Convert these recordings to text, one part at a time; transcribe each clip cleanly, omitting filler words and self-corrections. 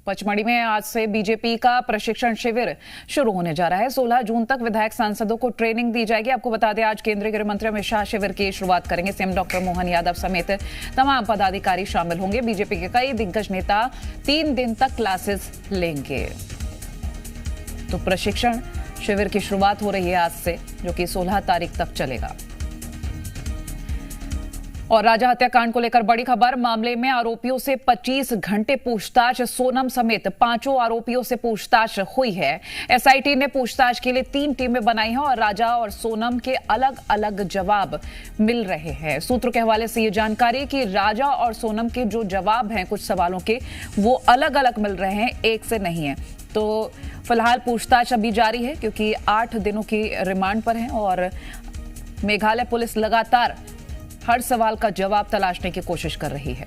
पचमढ़ी में आज से बीजेपी का प्रशिक्षण शिविर शुरू होने जा रहा है। 16 जून तक विधायक सांसदों को ट्रेनिंग दी जाएगी। आपको बता दें, आज केंद्रीय गृह मंत्री अमित शाह शिविर की शुरुआत करेंगे। सीएम डॉक्टर मोहन यादव समेत तमाम पदाधिकारी शामिल होंगे। बीजेपी के कई दिग्गज नेता 3 दिन तक क्लासेस लेंगे। तो प्रशिक्षण शिविर की शुरुआत हो रही है आज से, जो कि 16 तारीख तक चलेगा। और राजा हत्याकांड को लेकर बड़ी खबर। मामले में आरोपियों से 25 घंटे पूछताछ, सोनम समेत 5 आरोपियों से पूछताछ हुई है। एसआईटी ने पूछताछ के लिए 3 टीमें बनाई हैं और राजा और सोनम के अलग अलग जवाब मिल रहे हैं। सूत्रों के हवाले से ये जानकारी कि राजा और सोनम के जो जवाब हैं कुछ सवालों के, वो अलग अलग मिल रहे हैं, एक से नहीं है। तो फिलहाल पूछताछ अभी जारी है, क्योंकि 8 दिनों की रिमांड पर है और मेघालय पुलिस लगातार हर सवाल का जवाब तलाशने की कोशिश कर रही है।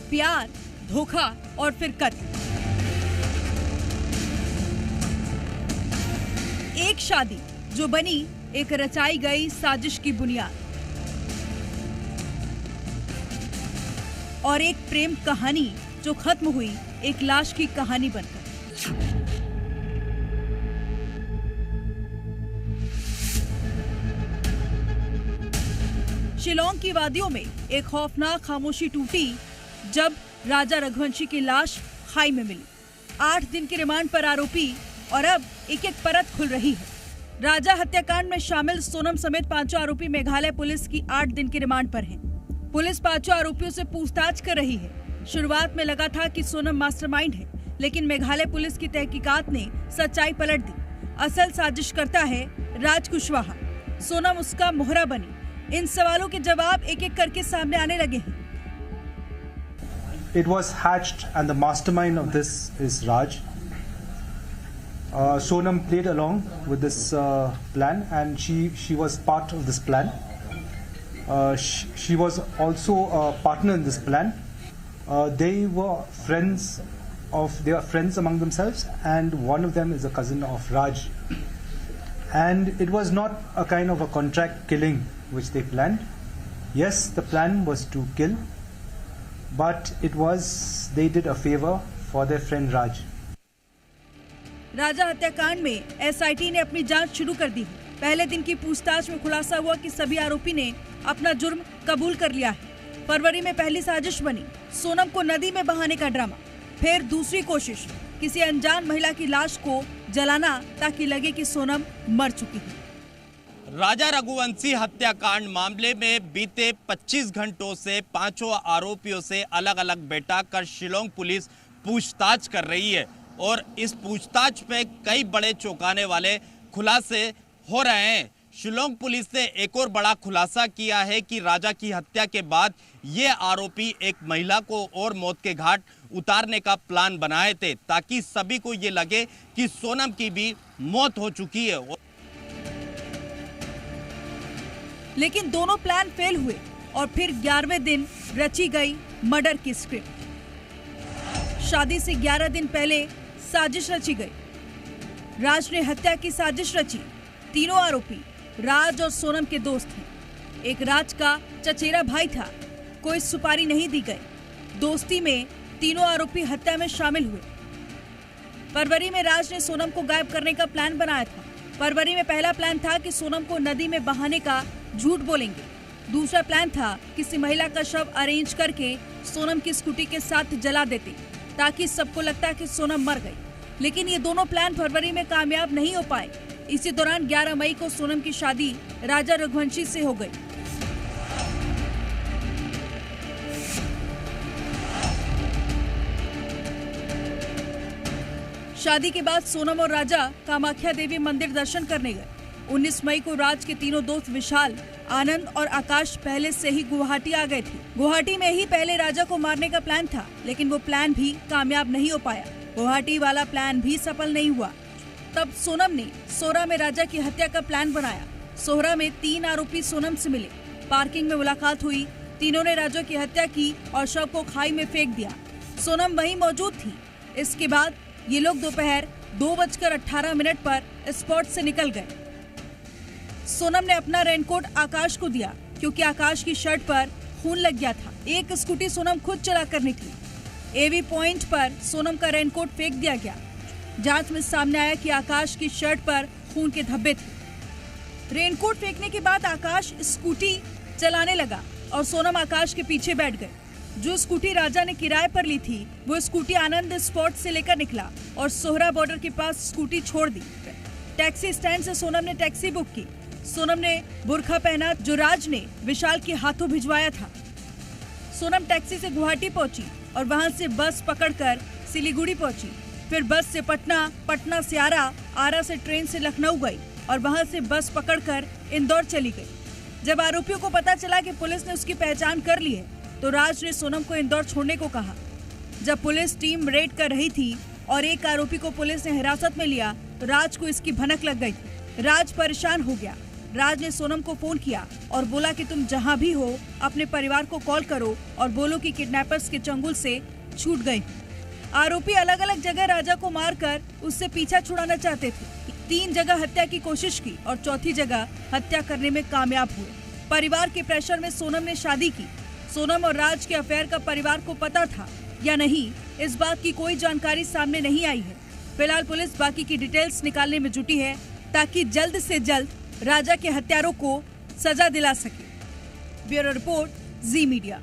प्यार, धोखा और फिर कत्ल। एक शादी जो बनी एक रचाई गई साजिश की बुनियाद, और एक प्रेम कहानी जो खत्म हुई एक लाश की कहानी बनकर। शिलोंग की वादियों में एक खौफनाक खामोशी टूटी जब राजा रघुवंशी की लाश खाई में मिली। 8 दिन की रिमांड पर आरोपी, और अब एक एक परत खुल रही है। राजा हत्याकांड में शामिल सोनम समेत 5 आरोपी मेघालय पुलिस की 8 दिन की रिमांड पर हैं। पुलिस 5 आरोपियों से पूछताछ कर रही है। शुरुआत में लगा था कि सोनम मास्टरमाइंड है, लेकिन मेघालय पुलिस की तहकीकात ने सच्चाई पलट दी। असल साजिश करता है राज कुशवाहा, सोनम उसका मोहरा बनी। इन सवालों के जवाब एक एक करके सामने आने लगे हैं। It was hatched and the mastermind of this is Raj. Sonam played along with this plan and she was part of this plan. She was also a partner in this plan. They were friends among themselves, and one of them is a cousin of Raj. And it was not a kind of a contract killing which they planned. Yes, the plan was to kill, but they did a favor for their friend Raj. राजा हत्याकांड में SIT ने अपनी जांच शुरू कर दी है। पहले दिन की पूछताछ में खुलासा हुआ कि सभी आरोपी ने अपना जुर्म कबूल कर लिया है। फरवरी में पहली साजिश बनी सोनम को नदी में बहाने का ड्रामा। फिर दूसरी कोशिश, किसी अनजान महिला की लाश को जलाना ताकि लगे कि सोनम मर चुकी है। राजा रघुवंशी हत्याकांड मामले में बीते 25 घंटों से 5 आरोपियों से अलग अलग बैठाकर शिलोंग पुलिस पूछताछ कर रही है और इस पूछताछ पे कई बड़े चौंकाने वाले खुलासे हो रहे हैं। शिलोंग पुलिस ने एक और बड़ा खुलासा किया है कि राजा की हत्या के बाद ये आरोपी एक महिला को और मौत के घाट उतारने का प्लान बनाए थे, ताकि सभी को ये लगे कि सोनम की भी मौत हो चुकी है। लेकिन दोनों प्लान फेल हुए और फिर 11वें दिन रची गई मर्डर की स्क्रिप्ट। शादी से 11 दिन पहले साजिश रची गई। राज ने हत्या की साजिश रची। तीनों आरोपी राज और सोनम के दोस्त हैं। एक राज का चचेरा भाई था। कोई सुपारी नहीं दी गई। दोस्ती में तीनों आरोपी हत्या में शामिल हुए। फरवरी में राज ने सोनम को गायब करने का प्लान बनाया था। फरवरी में पहला प्लान था कि सोनम को नदी में बहाने का झूठ बोलेंगे। दूसरा प्लान था किसी महिला का शव अरेंज करके सोनम की स्कूटी के साथ जला देते, ताकि सबको लगता कि सोनम मर गई। लेकिन ये दोनों प्लान फरवरी में कामयाब नहीं हो पाए। इसी दौरान 11 मई को सोनम की शादी राजा रघुवंशी से हो गई। शादी के बाद सोनम और राजा कामाख्या देवी मंदिर दर्शन करने गए। 19 मई को राज के तीनों दोस्त विशाल, आनंद और आकाश पहले से ही गुवाहाटी आ गए थे। गुवाहाटी में ही पहले राजा को मारने का प्लान था, लेकिन वो प्लान भी कामयाब नहीं हो पाया। गुवाहाटी वाला प्लान भी सफल नहीं हुआ। तब सोनम ने सोहरा में राजा की हत्या का प्लान बनाया। सोहरा में 3 आरोपी सोनम से मिले। पार्किंग में मुलाकात हुई। तीनों ने राजा की हत्या की और शव को खाई में फेंक दिया। सोनम वहीं मौजूद थी। इसके बाद ये लोग दोपहर 2:18 पर स्पॉट से निकल गए। सोनम ने अपना रेनकोट आकाश को दिया क्योंकि आकाश की शर्ट पर खून लग गया था। एक स्कूटी सोनम खुद चला कर निकली। एवी पॉइंट पर सोनम का रेनकोट फेंक दिया गया। जांच में सामने आया कि आकाश की शर्ट पर खून के धब्बे थे। रेनकोट फेंकने के बाद आकाश स्कूटी चलाने लगा और सोनम आकाश के पीछे बैठ गए। जो स्कूटी राजा ने किराए पर ली थी वो स्कूटी आनंद स्पॉट से लेकर निकला और सोहरा बॉर्डर के पास स्कूटी छोड़ दी। टैक्सी स्टैंड से सोनम ने टैक्सी बुक की। सोनम ने बुर्खा पहना जो राज ने विशाल के हाथों भिजवाया था। सोनम टैक्सी से गुवाहाटी पहुंची और वहां से बस पकड़कर सिलीगुड़ी पहुंची। फिर बस से पटना, पटना से आरा से ट्रेन से लखनऊ गई और वहां से बस पकड़कर इंदौर चली गई। जब आरोपियों को पता चला कि पुलिस ने उसकी पहचान कर ली है तो राज ने सोनम को इंदौर छोड़ने को कहा। जब पुलिस टीम रेड कर रही थी और एक आरोपी को पुलिस ने हिरासत में लिया तो राज को इसकी भनक लग गई थी। राज परेशान हो गया। राज ने सोनम को फोन किया और बोला कि तुम जहां भी हो अपने परिवार को कॉल करो और बोलो कि किडनैपर्स के चंगुल से छूट गए। आरोपी अलग अलग जगह राजा को मारकर उससे पीछा छुड़ाना चाहते थे। 3 जगह हत्या की कोशिश की और चौथी जगह हत्या करने में कामयाब हुए। परिवार के प्रेशर में सोनम ने शादी की। सोनम और राज के अफेयर का परिवार को पता था या नहीं, इस बात की कोई जानकारी सामने नहीं आई है। फिलहाल पुलिस बाकी की डिटेल्स निकालने में जुटी है ताकि जल्द से जल्द राजा के हत्यारों को सजा दिला सके। ब्यूरो रिपोर्ट, जी मीडिया।